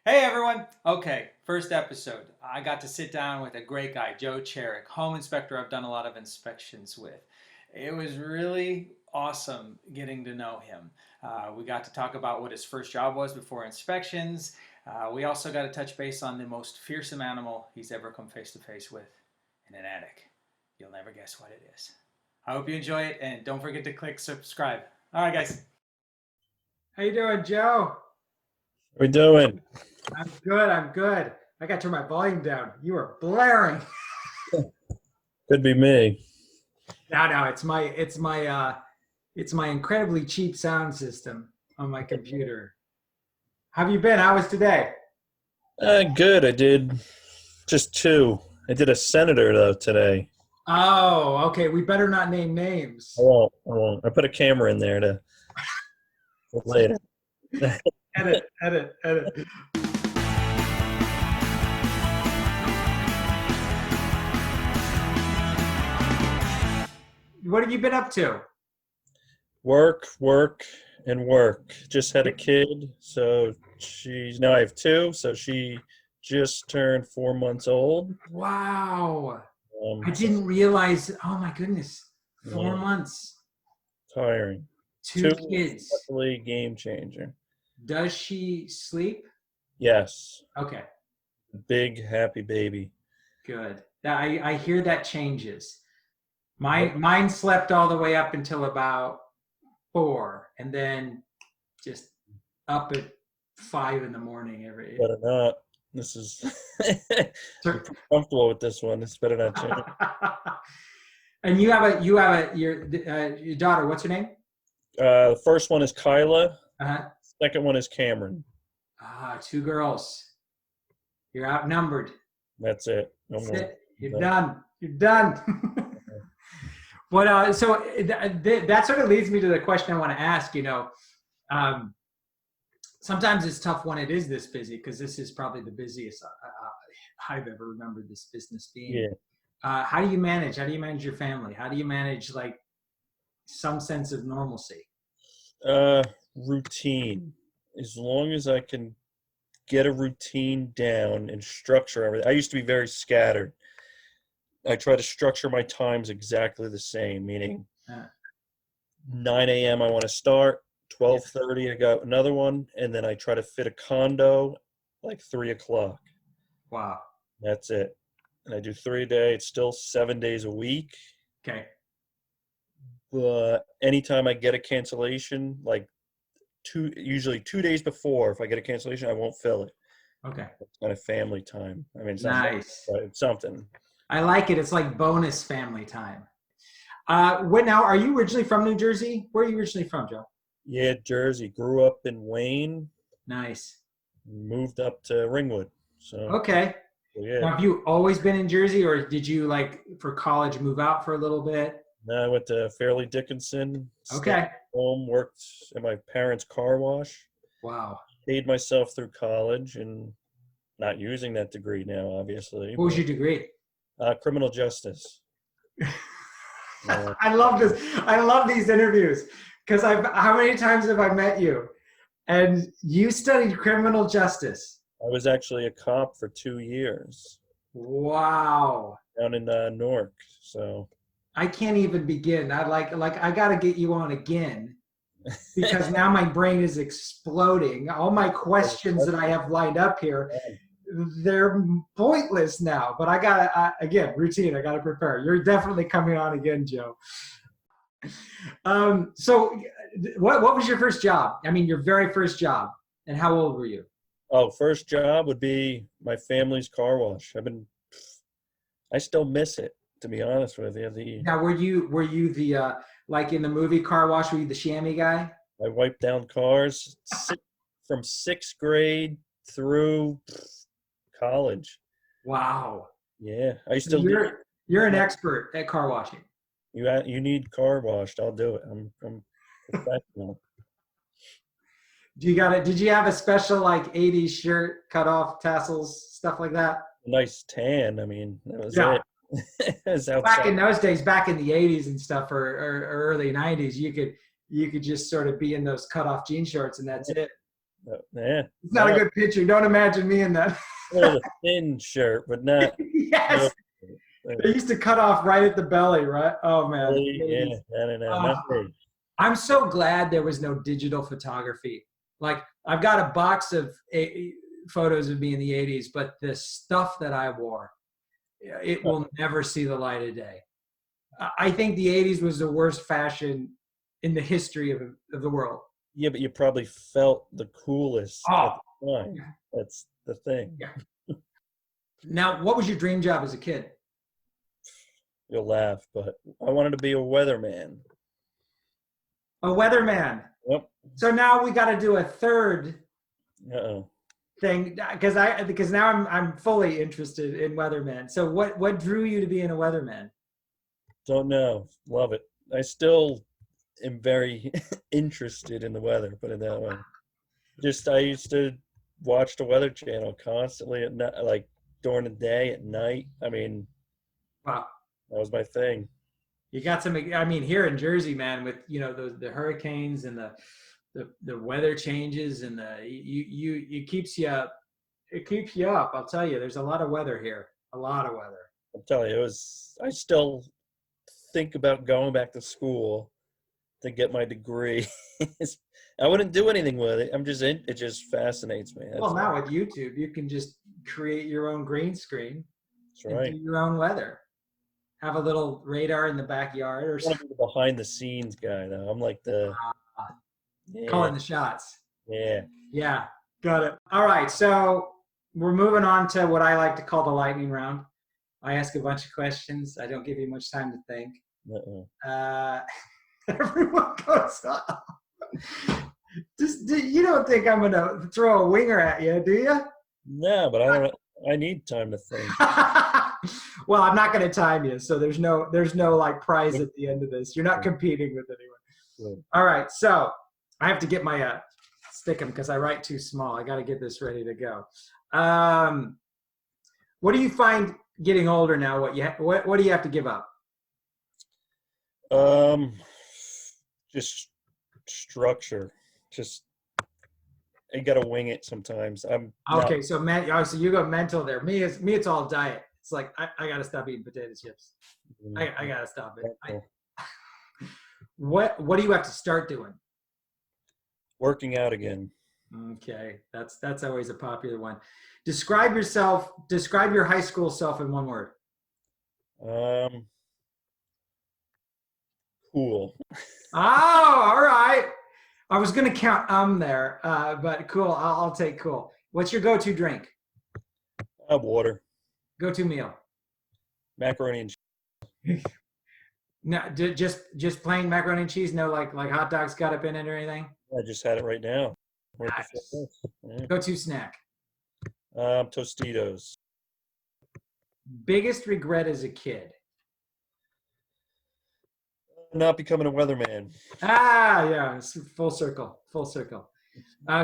Hey everyone! Okay, first episode. I got to sit down with a great guy, Joe Ciereck, home inspector I've done a lot of inspections with. It was really awesome getting to know him. We got to talk about what his first job was before inspections. We also got to touch base on the most fearsome animal he's ever come face to face with in an attic. You'll never guess what it is. I hope you enjoy it, and don't forget to click subscribe. All right, guys. How you doing, Joe? We doing? I'm good. I'm good. I got to turn my volume down. You are blaring. Could be me. No, it's my incredibly cheap sound system on my computer. How have you been? How was today? Good. I did just two. I did a senator though today. Oh, okay. We better not name names. I won't. I won't. I put a camera in there to for later. Edit, edit, edit. What have you been up to? Work, work, and work. Just had a kid, so she's now I have two, so she just turned 4 months old. Wow. I So didn't realize. Oh my goodness. yeah, 4 months. tiring. Two Two kids. definitely game changer. Does she sleep? Yes, Okay. big happy baby. Good. I hear that changes. Yep. Mine slept all the way up until about 4, and then just up at 5 in the morning every. Better not. This is I'm pretty comfortable with this one. This better not change. And your daughter. What's her name? The first one is Kyla. Uh-huh. Second one is Cameron. Two girls. You're outnumbered. That's it. No That's more. it. You're done. You're done. But that sort of leads me to the question I want to ask. Um, sometimes it's tough when it is this busy, because this is probably the busiest I've ever remembered this business being. Yeah. How do you manage? How do you manage your family? How do you manage like some sense of normalcy? Routine. As long as I can get a routine down and structure everything. I used to be very scattered. I try to structure my times exactly the same, meaning Uh, 9 a.m. I want to start, 12:30 I got another one, and then I try to fit a condo like 3 o'clock. wow. That's it. And I do 3 a day. It's still 7 days a week. Okay. But anytime I get a cancellation, like usually 2 days before, if I get a cancellation, I won't fill it. Okay. It's kind of family time. I mean, it's not much, Nice. but it's something. I like it. It's like bonus family time. What now? Are you originally from New Jersey? Where are you originally from, Joe? Yeah, Jersey. Grew up in Wayne, Nice. moved up to Ringwood. So, Okay. yeah. Now, have you always been in Jersey, or did you like for college move out for a little bit? Now I went to Fairleigh Dickinson, stayed Okay. home, worked at my parents' car wash, Wow. paid myself through college, and not using that degree now, obviously, What was but your degree? criminal justice. Yeah. I love this. I love these interviews because how many times have I met you? And you studied criminal justice. I was actually a cop for 2 years Wow. down in Newark. So I can't even begin. I gotta get you on again because now my brain is exploding. All my questions that I have lined up here, they're pointless now. But I gotta again routine. I gotta prepare. You're definitely coming on again, Joe. So, what was your first job? I mean, your very first job, and how old were you? first job would be my family's car wash. I still miss it, to be honest with you. Now, were you the like in the movie Car Wash? Were you the chamois guy? I wiped down cars from sixth grade through college. Wow. Yeah, I So still do. you're an expert at car washing. You need car washed. I'll do it. I'm professional. Did you have a special like 80s shirt, cut off tassels, stuff like that? Nice tan. I mean, that was Yeah. it. It's Back outside. in those days, back in the 80s and stuff, or early 90s, you could just sort of be in those cut off jean shorts and that's it. Yeah, It's not a good picture. Don't imagine me in that. a thin shirt, but not. Yes. They used to cut off right at the belly, right? Oh man. Yeah, I don't know. Uh, Not big. I'm so glad there was no digital photography. Like I've got a box of photos of me in the 80s, but the stuff that I wore, it will never see the light of day. I think the 80s was the worst fashion in the history of the world. Yeah, but you probably felt the coolest at Oh, the time. That's the thing. yeah. Now, what was your dream job as a kid? You'll laugh, but I wanted to be a weatherman. A weatherman. Yep. So now we got to do a third Uh-oh. thing because now I'm fully interested in weatherman. So what drew you to being a weatherman? Don't know. Love it. I still am very interested in the weather, put it that way. I used to watch the Weather Channel constantly at night, like during the day, at night. I mean, Wow. that was my thing. You got some. I mean, here in Jersey, man, with the hurricanes and the weather changes and it keeps you up. It keeps you up. I'll tell you, there's a lot of weather here. A lot of weather. I'm telling you, I still think about going back to school to get my degree. I wouldn't do anything with it. It just fascinates me. Well, now with YouTube, you can just create your own green screen. That's right. And do your own weather. Have a little radar in the backyard or something. I want to be the behind the scenes guy, though. I'm like calling the shots. Yeah. Yeah, got it. All right, so we're moving on to what I like to call the lightning round. I ask a bunch of questions. I don't give you much time to think. Everyone goes up. You don't think I'm gonna throw a winger at you, do you? No, but I need time to think. Well, I'm not gonna time you, so there's no like prize at the end of this. You're not competing with anyone. All right, so I have to get my stick 'em because I write too small. I got to get this ready to go. What do you find getting older now? What do you have to give up? Just structure. Just you got to wing it sometimes. Okay, so you go mental there. Me, it's all diet. It's like I got to stop eating potato chips. I got to stop it. What do you have to start doing? Working out again. Okay, that's always a popular one. Describe your high school self in one word. Cool. Oh, all right. I was gonna count there, but cool. I'll take cool. What's your go-to drink? Water. Go-to meal? Macaroni and cheese. No, just plain macaroni and cheese. No, like hot dogs got up in it or anything. I just had it right now. Nice. Yeah. Go-to snack? Tostitos. Biggest regret as a kid? Not becoming a weatherman. Yeah, it's full circle.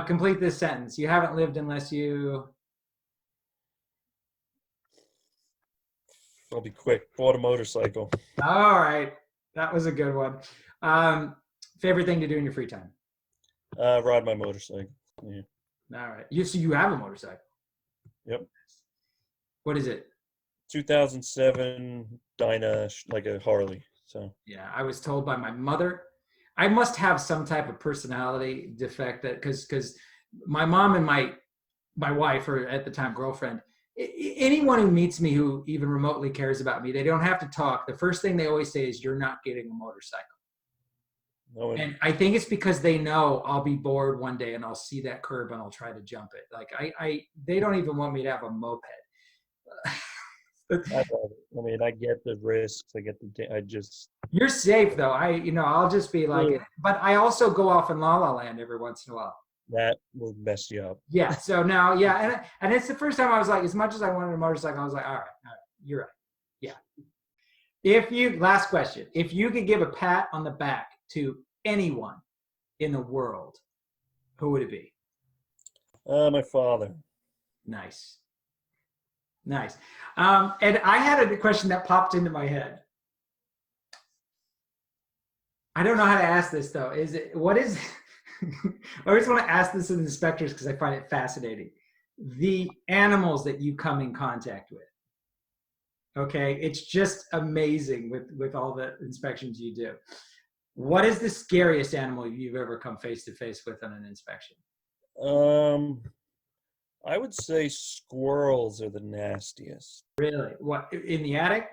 Complete this sentence. You haven't lived unless you... I'll be quick. Bought a motorcycle. All right. That was a good one. Favorite thing to do in your free time? Ride my motorcycle. Yeah. All right. So you have a motorcycle? Yep. What is it? 2007 Dyna, like a Harley. So yeah, I was told by my mother, I must have some type of personality defect that because my mom and my wife, or at the time girlfriend, anyone who meets me who even remotely cares about me, they don't have to talk. The first thing they always say is, "You're not getting a motorcycle." No, and I think it's because they know I'll be bored one day and I'll see that curb and I'll try to jump it. Like they don't even want me to have a moped. I mean, I get the risks. You're safe though. I'll just be like, but I also go off in La La Land every once in a while. That will mess you up. Yeah. So now, yeah, and it's the first time I was like, as much as I wanted a motorcycle, I was like, all right, you're right. Yeah. Last question, if you could give a pat on the back to anyone in the world, who would it be? My father. Nice. And I had a question that popped into my head. I don't know how to ask this though. I always want to ask this to the inspectors because I find it fascinating. The animals that you come in contact with. Okay, it's just amazing with all the inspections you do. What is the scariest animal you've ever come face to face with on an inspection? Um, I would say squirrels are the nastiest. Really? What, in the attic?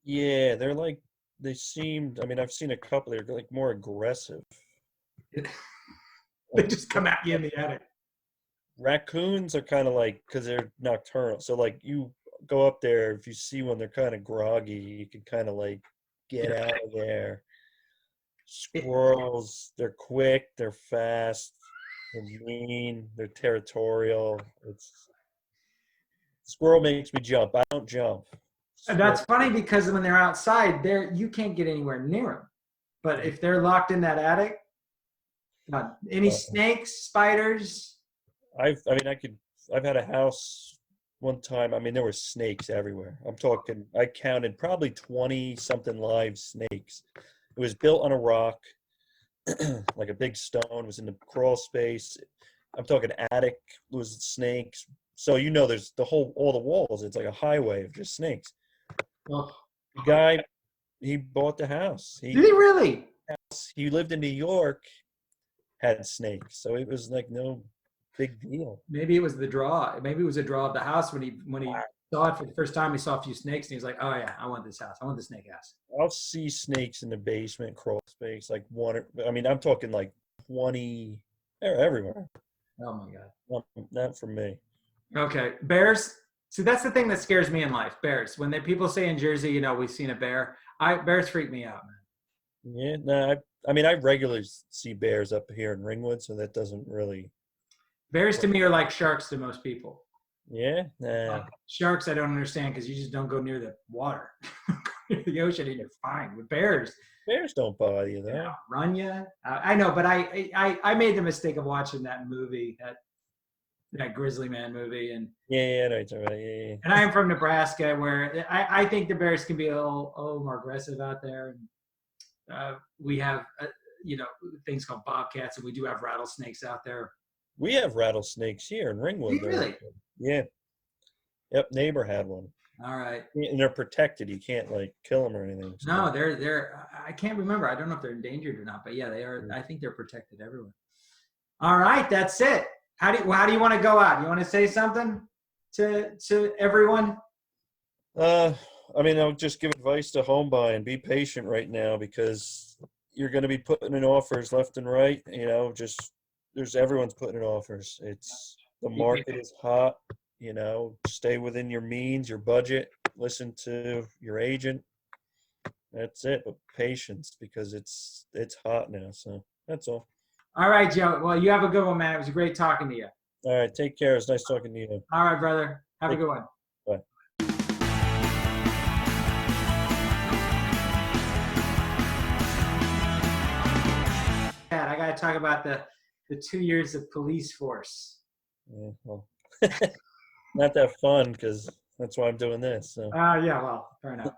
Yeah, they're like they seemed. I mean, I've seen a couple. They're like more aggressive. They Like just come at you in the attic. raccoons are kind of like because they're nocturnal. So like you go up there, if you see one, they're kind of groggy. You can kind of like get Yeah. out of there. It- Squirrels, they're quick, they're fast, they're mean, they're territorial. It's squirrel makes me jump. I don't jump. That's Squirrel, funny because when they're outside, you can't get anywhere near them. But if they're locked in that attic, any uh, snakes, spiders? I've had a house one time. I mean, there were snakes everywhere. I'm talking, I counted probably 20 something live snakes. It was built on a rock, like a big stone, was in the crawl space. I'm talking attic was snakes. So there's all the walls. It's like a highway of just snakes. Oh, The guy, he bought the house. did he really? He lived in New York, had snakes, so it was like no big deal. Maybe it was the draw. Maybe it was a draw of the house when he Wow. saw it for the first time. He saw a few snakes and he was like, "Oh yeah, I want this house. I want the snake house." I'll see snakes in the basement, crawl space, like one. I mean, I'm talking like 20. They're everywhere. Oh my god. Not for me. Okay, bears. See, that's the thing that scares me in life. Bears. When people say in Jersey, we've seen a bear. Bears freak me out, man. Yeah, no. I mean, I regularly see bears up here in Ringwood, so that doesn't really. Bears to me are like sharks to most people. Yeah, nah. Sharks, I don't understand because you just don't go near the water, near the ocean, and you're fine. With bears, Bears don't bother you though. run you. I know, but I made the mistake of watching that movie, that Grizzly Man movie, and Yeah, yeah, no, it's all right. Yeah, yeah. and I am from Nebraska, where I think the bears can be a little more aggressive out there. And we have things called bobcats, and we do have rattlesnakes out there. We have rattlesnakes here in Ringwood. Really? Yeah. Yep. Neighbor had one, All right. and they're protected. You can't like kill them or anything. So. No, they're. I can't remember. I don't know if they're endangered or not, but yeah, they are. I think they're protected everywhere. All right, that's it. How do you want to go out? You want to say something to everyone? I mean, I'll just give advice to home buying. Be patient right now because you're going to be putting in offers left and right. Everyone's putting in offers. The market is hot. Stay within your means, your budget. Listen to your agent. That's it. But patience because it's hot now. So that's all. All right, Joe. Well, you have a good one, man. It was great talking to you. All right. Take care. It's nice talking to you. All right, brother. Have a good one. Bye. Dad, I got to talk about the 2 years of police force. Yeah, well, not that fun because that's why I'm doing this. So. Yeah, well, fair enough.